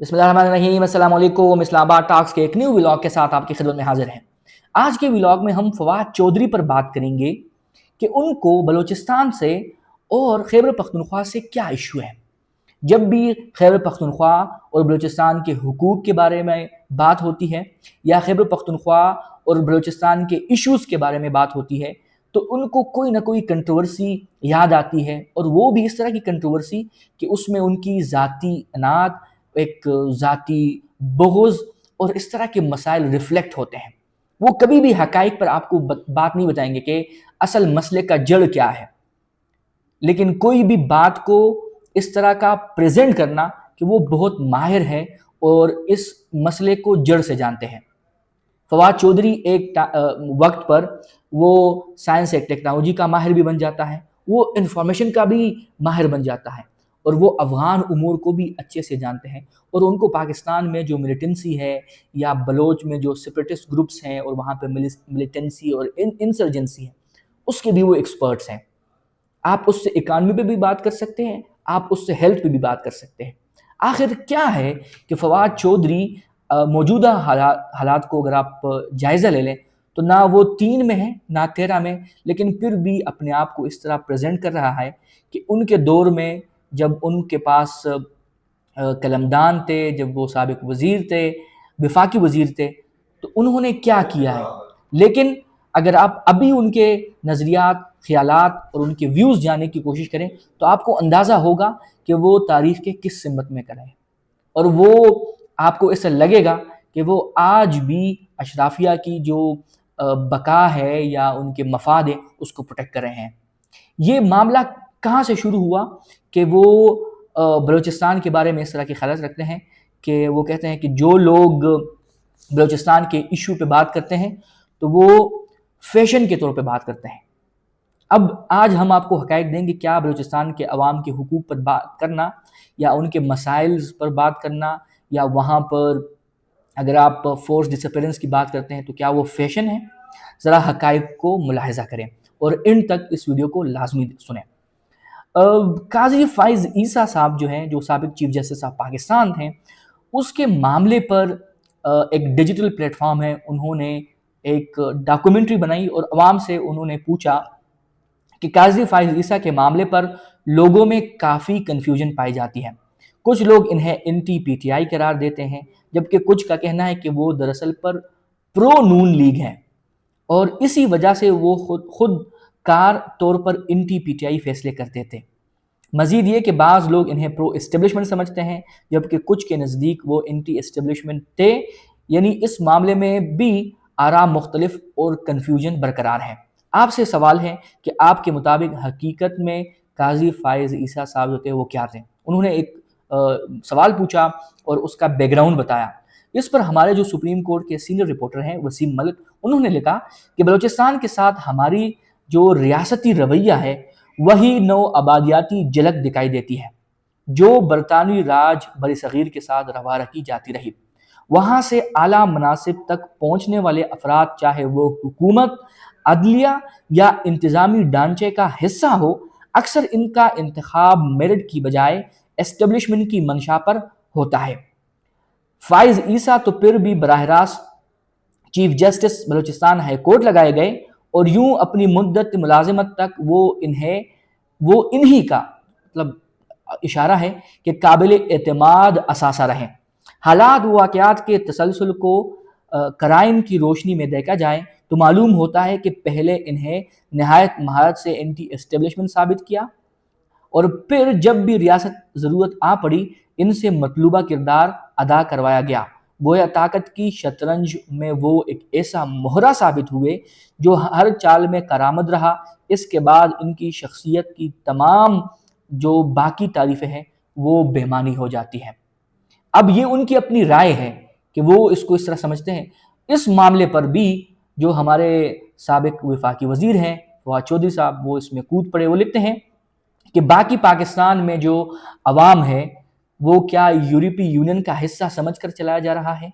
بسم اللہ الرحمن الرحیم، السلام علیکم۔ اسلام آباد ٹاکس کے ایک نیو ولاگ کے ساتھ آپ کی خدمت میں حاضر ہیں۔ آج کے ولاگ میں ہم فواد چودھری پر بات کریں گے کہ ان کو بلوچستان سے اور خیبر پختونخوا سے کیا ایشو ہے۔ جب بھی خیبر پختونخوا اور بلوچستان کے حقوق کے بارے میں بات ہوتی ہے یا خیبر پختونخوا اور بلوچستان کے ایشوز کے بارے میں بات ہوتی ہے تو ان کو کوئی نہ کوئی کنٹروورسی یاد آتی ہے، اور وہ بھی اس طرح کی کنٹروورسی کہ اس میں ان کی ذاتی انات، ایک ذاتی بغض اور اس طرح کے مسائل ریفلیکٹ ہوتے ہیں۔ وہ کبھی بھی حقائق پر آپ کو بات نہیں بتائیں گے کہ اصل مسئلے کا جڑ کیا ہے، لیکن کوئی بھی بات کو اس طرح کا پریزنٹ کرنا کہ وہ بہت ماہر ہے اور اس مسئلے کو جڑ سے جانتے ہیں۔ فواد چودھری ایک وقت پر وہ سائنس ایک ٹیکنالوجی کا ماہر بھی بن جاتا ہے، وہ انفارمیشن کا بھی ماہر بن جاتا ہے، اور وہ افغان امور کو بھی اچھے سے جانتے ہیں، اور ان کو پاکستان میں جو ملیٹنسی ہے یا بلوچ میں جو سپریٹسٹ گروپس ہیں اور وہاں پہ ملیٹنسی اور انسرجنسی ہے اس کے بھی وہ ایکسپرٹس ہیں۔ آپ اس سے اکانومی پہ بھی بات کر سکتے ہیں، آپ اس سے ہیلتھ پہ بھی بات کر سکتے ہیں۔ آخر کیا ہے کہ فواد چودھری موجودہ حالات کو اگر آپ جائزہ لے لیں تو نہ وہ 3 میں ہے نہ 13 میں، لیکن پھر بھی اپنے آپ کو اس طرح پریزنٹ کر رہا ہے کہ ان کے دور میں جب ان کے پاس قلمدان تھے، جب وہ سابق وزیر تھے، وفاقی وزیر تھے، تو انہوں نے کیا کیا ہے۔ لیکن اگر آپ ابھی ان کے نظریات، خیالات اور ان کے ویوز جاننے کی کوشش کریں تو آپ کو اندازہ ہوگا کہ وہ تاریخ کے کس سمت میں کریں، اور وہ آپ کو ایسا لگے گا کہ وہ آج بھی اشرافیہ کی جو بقا ہے یا ان کے مفاد ہیں اس کو پروٹیکٹ کر رہے ہیں۔ یہ معاملہ کہاں سے شروع ہوا کہ وہ بلوچستان کے بارے میں اس طرح کے خیالات رکھتے ہیں کہ وہ کہتے ہیں کہ جو لوگ بلوچستان کے ایشو پہ بات کرتے ہیں تو وہ فیشن کے طور پہ بات کرتے ہیں۔ اب آج ہم آپ کو حقائق دیں گے، کیا بلوچستان کے عوام کے حقوق پر بات کرنا یا ان کے مسائل پر بات کرنا یا وہاں پر اگر آپ فورس ڈسپیرنس کی بات کرتے ہیں تو کیا وہ فیشن ہے؟ ذرا حقائق کو ملاحظہ کریں اور ان تک اس ویڈیو کو لازمی سنیں۔ قاضی فائز عیسیٰ صاحب جو ہیں، جو سابق چیف جسٹس آف پاکستان ہیں، اس کے معاملے پر ایک ڈیجیٹل پلیٹ فارم ہے، انہوں نے ایک ڈاکومنٹری بنائی اور عوام سے انہوں نے پوچھا کہ قاضی فائز عیسیٰ کے معاملے پر لوگوں میں کافی کنفیوژن پائی جاتی ہے۔ کچھ لوگ انہیں انٹی پی ٹی آئی قرار دیتے ہیں، جبکہ کچھ کا کہنا ہے کہ وہ دراصل پر پرو نون لیگ ہیں اور اسی وجہ سے وہ خود کار طور پر انٹی پی ٹی آئی فیصلے کرتے تھے۔ مزید یہ کہ بعض لوگ انہیں پرو اسٹیبلشمنٹ سمجھتے ہیں، جبکہ کچھ کے نزدیک وہ انٹی اسٹیبلشمنٹ تھے۔ یعنی اس معاملے میں بھی آراء مختلف اور کنفیوژن برقرار ہے۔ آپ سے سوال ہے کہ آپ کے مطابق حقیقت میں قاضی فائز عیسیٰ صاحب جو تھے وہ کیا تھے؟ انہوں نے ایک سوال پوچھا اور اس کا بیک گراؤنڈ بتایا۔ اس پر ہمارے جو سپریم کورٹ کے سینئر رپورٹر ہیں وسیم ملک، انہوں نے لکھا کہ بلوچستان کے ساتھ ہماری جو ریاستی رویہ ہے وہی نو آبادیاتی جھلک دکھائی دیتی ہے جو برطانوی راج بر صغیر کے ساتھ روا رکھی جاتی رہی۔ وہاں سے اعلیٰ مناصب تک پہنچنے والے افراد، چاہے وہ حکومت، عدلیہ یا انتظامی ڈھانچے کا حصہ ہو، اکثر ان کا انتخاب میرٹ کی بجائے اسٹیبلشمنٹ کی منشا پر ہوتا ہے۔ فائز عیسیٰ تو پھر بھی براہ راست chief justice Balochistan high court لگائے گئے اور یوں اپنی مدت ملازمت تک وہ انہی کا مطلب اشارہ ہے کہ قابل اعتماد اثاثہ رہیں۔ حالات و واقعات کے تسلسل کو قرائن کی روشنی میں دیکھا جائے تو معلوم ہوتا ہے کہ پہلے انہیں نہایت مہارت سے اینٹی اسٹیبلشمنٹ ثابت کیا، اور پھر جب بھی ریاست ضرورت آ پڑی ان سے مطلوبہ کردار ادا کروایا گیا۔ گویا طاقت کی شطرنج میں وہ ایک ایسا مہرہ ثابت ہوئے جو ہر چال میں کارآمد رہا۔ اس کے بعد ان کی شخصیت کی تمام جو باقی تعریفیں ہیں وہ بےمعنی ہو جاتی ہیں۔ اب یہ ان کی اپنی رائے ہے کہ وہ اس کو اس طرح سمجھتے ہیں۔ اس معاملے پر بھی جو ہمارے سابق وفاقی وزیر ہیں فواد چودھری صاحب، وہ اس میں کود پڑے، وہ لکھتے ہیں کہ باقی پاکستان میں جو عوام ہے وہ کیا یورپی یونین کا حصہ سمجھ کر چلایا جا رہا ہے؟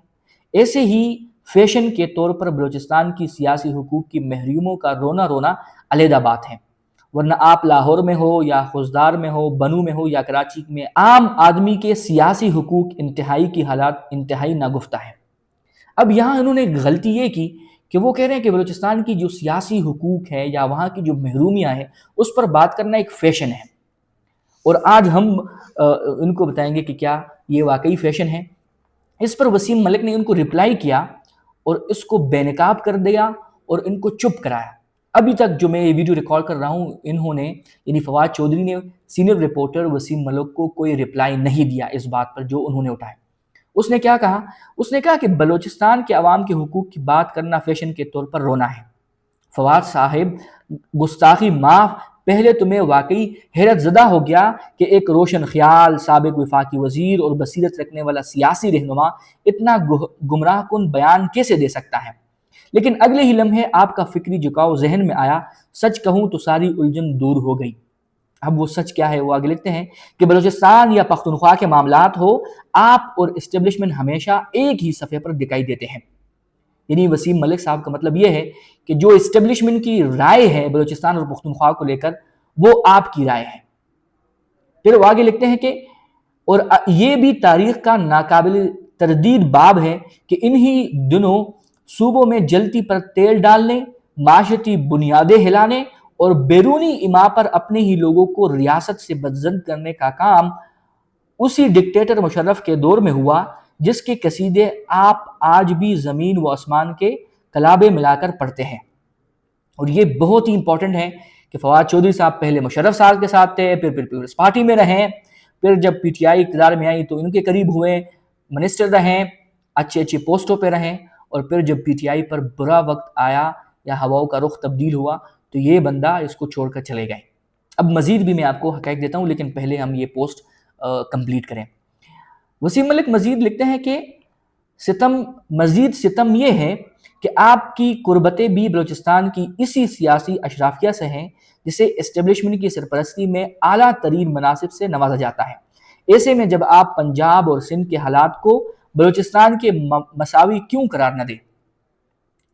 ایسے ہی فیشن کے طور پر بلوچستان کی سیاسی حقوق کی محرومیوں کا رونا علیحدہ بات ہے، ورنہ آپ لاہور میں ہو یا خوزدار میں ہو، بنو میں ہو یا کراچی میں، عام آدمی کے سیاسی حقوق انتہائی کی حالات انتہائی ناگفتہ ہیں۔ اب یہاں انہوں نے غلطی یہ کی کہ وہ کہہ رہے ہیں کہ بلوچستان کی جو سیاسی حقوق ہے یا وہاں کی جو محرومیاں ہیں اس پر بات کرنا ایک فیشن ہے، اور آج ہم ان کو بتائیں گے کہ کیا یہ واقعی فیشن ہے۔ اس پر وسیم ملک نے ان کو رپلائی کیا اور اس کو بے نقاب کر دیا اور ان کو چپ کرایا۔ ابھی تک جو میں یہ ویڈیو ریکارڈ کر رہا ہوں، انہوں نے یعنی فواد چودھری نے سینئر رپورٹر وسیم ملک کو کوئی رپلائی نہیں دیا اس بات پر جو انہوں نے اٹھایا۔ اس نے کیا کہا؟ اس نے کہا کہ بلوچستان کے عوام کے حقوق کی بات کرنا فیشن کے طور پر رونا ہے۔ فواد صاحب، گستاخی معاف، پہلے تمہیں واقعی حیرت زدہ ہو گیا کہ ایک روشن خیال سابق وفاقی وزیر اور بصیرت رکھنے والا سیاسی رہنما اتنا گمراہ کن بیان کیسے دے سکتا ہے، لیکن اگلے ہی لمحے آپ کا فکری جھکاؤ ذہن میں آیا۔ سچ کہوں تو ساری الجھن دور ہو گئی۔ اب وہ سچ کیا ہے؟ وہ آگے لکھتے ہیں کہ بلوچستان یا پختونخوا کے معاملات ہو، آپ اور اسٹیبلشمنٹ ہمیشہ ایک ہی صفحے پر دکھائی دیتے ہیں۔ یعنی وسیم ملک صاحب کا مطلب یہ ہے کہ جو اسٹیبلشمنٹ کی رائے ہے بلوچستان اور پختونخوا کو لے کر، وہ آپ کی رائے ہے۔ پھر وہ آگے لکھتے ہیں کہ اور یہ بھی تاریخ کا ناقابل تردید باب ہے کہ انہی دنوں صوبوں میں جلتی پر تیل ڈالنے، معاشرتی بنیادیں ہلانے اور بیرونی اما پر اپنے ہی لوگوں کو ریاست سے بدزن کرنے کا کام اسی ڈکٹیٹر مشرف کے دور میں ہوا جس کے قصیدے آپ آج بھی زمین و آسمان کے کلابے ملا کر پڑھتے ہیں۔ اور یہ بہت ہی امپورٹنٹ ہے کہ فواد چودھری صاحب پہلے مشرف صاحب کے ساتھ تھے، پھر پیپلز پارٹی میں رہیں، پھر جب پی ٹی آئی اقتدار میں آئی تو ان کے قریب ہوئے، منسٹر رہیں، اچھی پوسٹوں پہ رہیں، اور پھر جب پی ٹی آئی پر برا وقت آیا یا ہواؤں کا رخ تبدیل ہوا تو یہ بندہ اس کو چھوڑ کر چلے گئے۔ اب مزید بھی میں آپ کو حقائق دیتا ہوں، لیکن پہلے ہم یہ پوسٹ کمپلیٹ کریں۔ وسیم ملک مزید لکھتے ہیں کہ مزید ستم یہ ہے کہ آپ کی قربتیں بھی بلوچستان کی اسی سیاسی اشرافیہ سے ہیں جسے اسٹیبلشمنٹ کی سرپرستی میں اعلیٰ ترین مناصب سے نوازا جاتا ہے۔ ایسے میں جب آپ پنجاب اور سندھ کے حالات کو بلوچستان کے مساوی کیوں قرار نہ دیں؟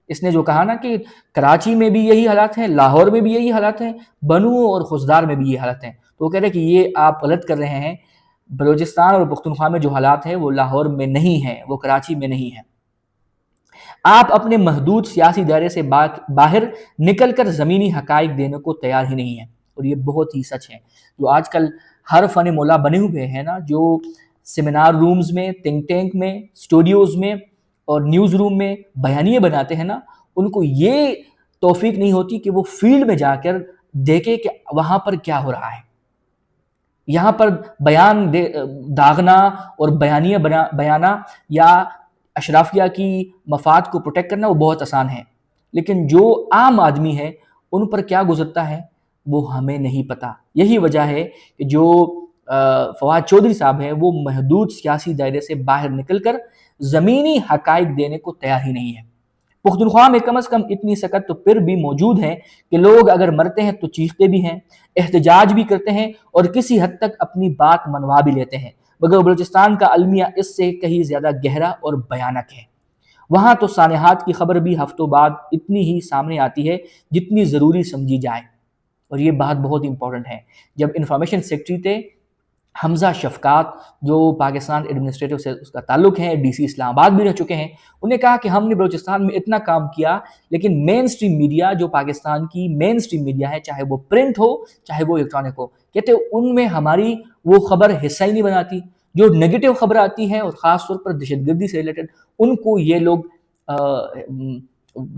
اس نے جو کہا نا کہ کراچی میں بھی یہی حالات ہیں، لاہور میں بھی یہی حالات ہیں، بنو اور خوزدار میں بھی یہ حالات ہیں، تو وہ کہہ رہے ہیں کہ یہ آپ غلط کر رہے ہیں۔ بلوچستان اور پختونخوا میں جو حالات ہیں وہ لاہور میں نہیں ہیں، وہ کراچی میں نہیں ہیں۔ آپ اپنے محدود سیاسی دائرے سے باہر نکل کر زمینی حقائق دینے کو تیار ہی نہیں ہیں، اور یہ بہت ہی سچ ہے۔ جو آج کل ہر فن مولا بنے ہوئے ہیں نا، جو سیمینار رومز میں، تھنک ٹینک میں، اسٹوڈیوز میں اور نیوز روم میں بیانیے بناتے ہیں نا، ان کو یہ توفیق نہیں ہوتی کہ وہ فیلڈ میں جا کر دیکھے کہ وہاں پر کیا ہو رہا ہے۔ یہاں پر بیان داغنا اور بیانیہ بیانا یا اشرافیہ کی مفاد کو پروٹیکٹ کرنا وہ بہت آسان ہے، لیکن جو عام آدمی ہے ان پر کیا گزرتا ہے وہ ہمیں نہیں پتا۔ یہی وجہ ہے کہ جو فواد چودھری صاحب ہیں وہ محدود سیاسی دائرے سے باہر نکل کر زمینی حقائق دینے کو تیار ہی نہیں ہے۔ پختونخوا میں کم از کم اتنی سکت تو پھر بھی موجود ہے کہ لوگ اگر مرتے ہیں تو چیختے بھی ہیں، احتجاج بھی کرتے ہیں اور کسی حد تک اپنی بات منوا بھی لیتے ہیں، مگر بلوچستان کا المیہ اس سے کہیں زیادہ گہرا اور بھیانک ہے۔ وہاں تو سانحات کی خبر بھی ہفتوں بعد اتنی ہی سامنے آتی ہے جتنی ضروری سمجھی جائے۔ اور یہ بات بہت امپورٹنٹ ہے۔ جب انفارمیشن سیکرٹری تھے حمزہ شفقات، جو پاکستان ایڈمنسٹریٹو سے اس کا تعلق ہے، ڈی سی اسلام آباد بھی رہ چکے ہیں، انہوں نے کہا کہ ہم نے بلوچستان میں اتنا کام کیا، لیکن مین سٹریم میڈیا جو پاکستان کی مین سٹریم میڈیا ہے، چاہے وہ پرنٹ ہو چاہے وہ الیکٹرانک ہو، کہتے ان میں ہماری وہ خبر حصہ ہی نہیں بناتی۔ جو نیگیٹو خبر آتی ہیں اور خاص طور پر دہشت گردی سے ریلیٹڈ، ان کو یہ لوگ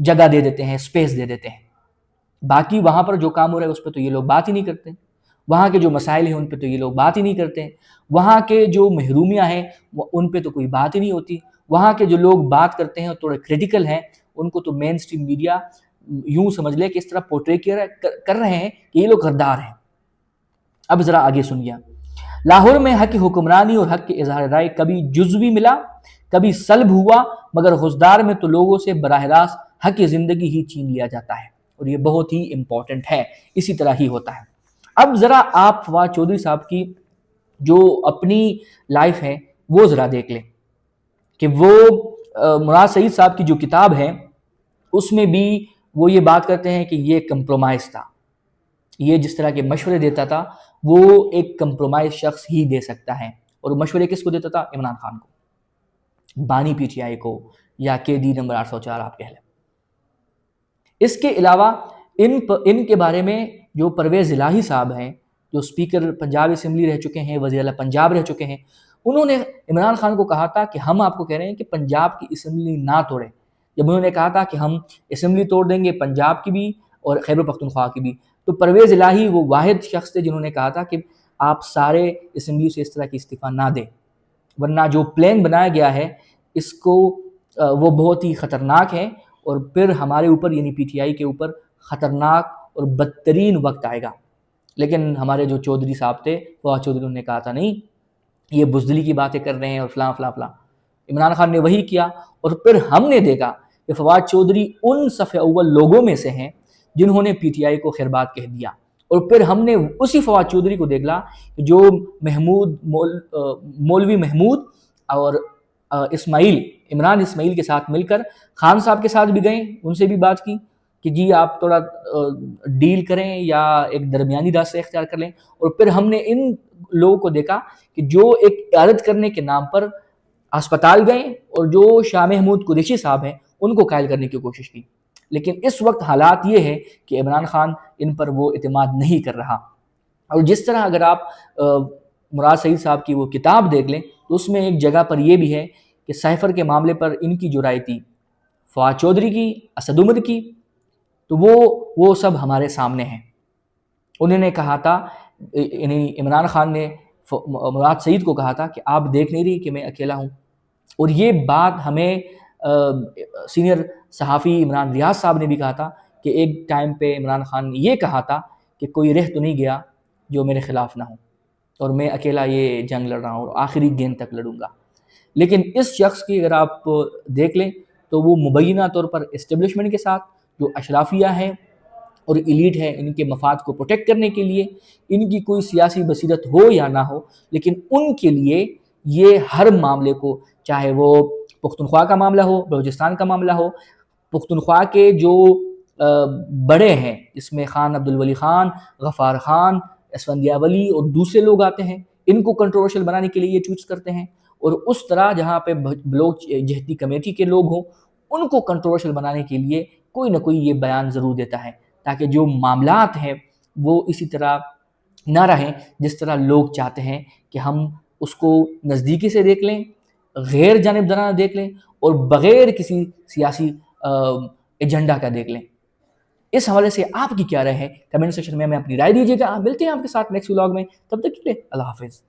جگہ دے دیتے ہیں، سپیس دے دیتے ہیں۔ باقی وہاں پر جو کام ہو رہا ہے اس پہ تو یہ لوگ بات ہی نہیں کرتے، وہاں کے جو مسائل ہیں ان پہ تو یہ لوگ بات ہی نہیں کرتے، وہاں کے جو محرومیاں ہیں ان پہ تو کوئی بات ہی نہیں ہوتی، وہاں کے جو لوگ بات کرتے ہیں تھوڑے کریٹیکل ہیں ان کو تو مین سٹریم میڈیا یوں سمجھ لے کہ اس طرح پورٹری کر رہے ہیں کہ یہ لوگ غدار ہیں۔ اب ذرا آگے سنیے۔ لاہور میں حق حکمرانی اور حق کے اظہار رائے کبھی جزوی ملا، کبھی سلب ہوا، مگر خوزدار میں تو لوگوں سے براہ راست حق زندگی ہی چھین لیا جاتا ہے، اور یہ بہت ہی امپورٹنٹ ہے، اسی طرح ہی ہوتا ہے۔ اب ذرا آپ فواد چودھری صاحب کی جو اپنی لائف ہے وہ ذرا دیکھ لیں کہ وہ مراد سعید صاحب کی جو کتاب ہے اس میں بھی وہ یہ بات کرتے ہیں کہ یہ کمپرومائز تھا۔ یہ جس طرح کے مشورے دیتا تھا وہ ایک کمپرومائز شخص ہی دے سکتا ہے، اور مشورے کس کو دیتا تھا؟ عمران خان کو، بانی پی ٹی آئی کو، یا کے ڈی نمبر 804 آپ کہہ لیں۔ اس کے علاوہ ان کے بارے میں جو پرویز الہی صاحب ہیں، جو اسپیکر پنجاب اسمبلی رہ چکے ہیں، وزیر اعلیٰ پنجاب رہ چکے ہیں، انہوں نے عمران خان کو کہا تھا کہ ہم آپ کو کہہ رہے ہیں کہ پنجاب کی اسمبلی نہ توڑیں۔ جب انہوں نے کہا تھا کہ ہم اسمبلی توڑ دیں گے پنجاب کی بھی اور خیبر پختونخوا کی بھی، تو پرویز الہی وہ واحد شخص تھے جنہوں نے کہا تھا کہ آپ سارے اسمبلی سے اس طرح کی استعفیٰ نہ دیں، ورنہ جو پلان بنایا گیا ہے اس کو وہ بہت ہی خطرناک ہے، اور پھر ہمارے اوپر یعنی پی ٹی آئی کے اوپر خطرناک اور بدترین وقت آئے گا۔ لیکن ہمارے جو چودھری صاحب تھے، فواد چودھری، انہوں نے کہا تھا نہیں، یہ بزدلی کی باتیں کر رہے ہیں اور فلاں فلاں فلاں۔ عمران خان نے وہی کیا، اور پھر ہم نے دیکھا کہ فواد چودھری ان صف اول لوگوں میں سے ہیں جنہوں نے پی ٹی آئی کو خیرباد کہہ دیا، اور پھر ہم نے اسی فواد چودھری کو دیکھا جو مولوی محمود اور عمران اسماعیل کے ساتھ مل کر خان صاحب کے ساتھ بھی گئے، ان سے بھی بات کی کہ جی آپ تھوڑا ڈیل کریں یا ایک درمیانی راستہ اختیار کر لیں، اور پھر ہم نے ان لوگوں کو دیکھا کہ جو ایک عیادت کرنے کے نام پر ہسپتال گئے اور جو شاہ محمود قریشی صاحب ہیں ان کو قائل کرنے کی کوشش کی۔ لیکن اس وقت حالات یہ ہے کہ عمران خان ان پر وہ اعتماد نہیں کر رہا، اور جس طرح اگر آپ مراد سعید صاحب کی وہ کتاب دیکھ لیں تو اس میں ایک جگہ پر یہ بھی ہے کہ سائفر کے معاملے پر ان کی جو رائے تھی، فواد چودھری کی، اسد عمر کی، تو وہ سب ہمارے سامنے ہیں۔ انہوں نے کہا تھا، یعنی عمران خان نے مراد سعید کو کہا تھا کہ آپ دیکھ نہیں رہی کہ میں اکیلا ہوں، اور یہ بات ہمیں سینئر صحافی عمران ریاض صاحب نے بھی کہا تھا کہ ایک ٹائم پہ عمران خان نے یہ کہا تھا کہ کوئی رہ تو نہیں گیا جو میرے خلاف نہ ہو، اور میں اکیلا یہ جنگ لڑ رہا ہوں اور آخری گیند تک لڑوں گا۔ لیکن اس شخص کی اگر آپ دیکھ لیں تو وہ مبینہ طور پر اسٹیبلشمنٹ کے ساتھ جو اشرافیہ ہیں اور ایلیٹ ہے، ان کے مفاد کو پروٹیکٹ کرنے کے لیے ان کی کوئی سیاسی بصیرت ہو یا نہ ہو، لیکن ان کے لیے یہ ہر معاملے کو، چاہے وہ پختونخوا کا معاملہ ہو، بلوچستان کا معاملہ ہو، پختونخوا کے جو بڑے ہیں اس میں خان عبدالولی خان، غفار خان، اسفندیہ ولی اور دوسرے لوگ آتے ہیں، ان کو کنٹروورشل بنانے کے لیے یہ چوز کرتے ہیں، اور اس طرح جہاں پہ بلوچ جہتی کمیٹی کے لوگ ہوں ان کو کنٹروورشل بنانے کے لیے کوئی نہ کوئی یہ بیان ضرور دیتا ہے، تاکہ جو معاملات ہیں وہ اسی طرح نہ رہیں جس طرح لوگ چاہتے ہیں کہ ہم اس کو نزدیکی سے دیکھ لیں، غیر جانبدارانہ دیکھ لیں، اور بغیر کسی سیاسی ایجنڈا کا دیکھ لیں۔ اس حوالے سے آپ کی کیا رائے ہے؟ کمنٹ سیکشن میں ہمیں اپنی رائے دیجیے گا۔ ملتے ہیں آپ کے ساتھ نیکسٹ ولاگ میں، تب تک کے لیے اللہ حافظ۔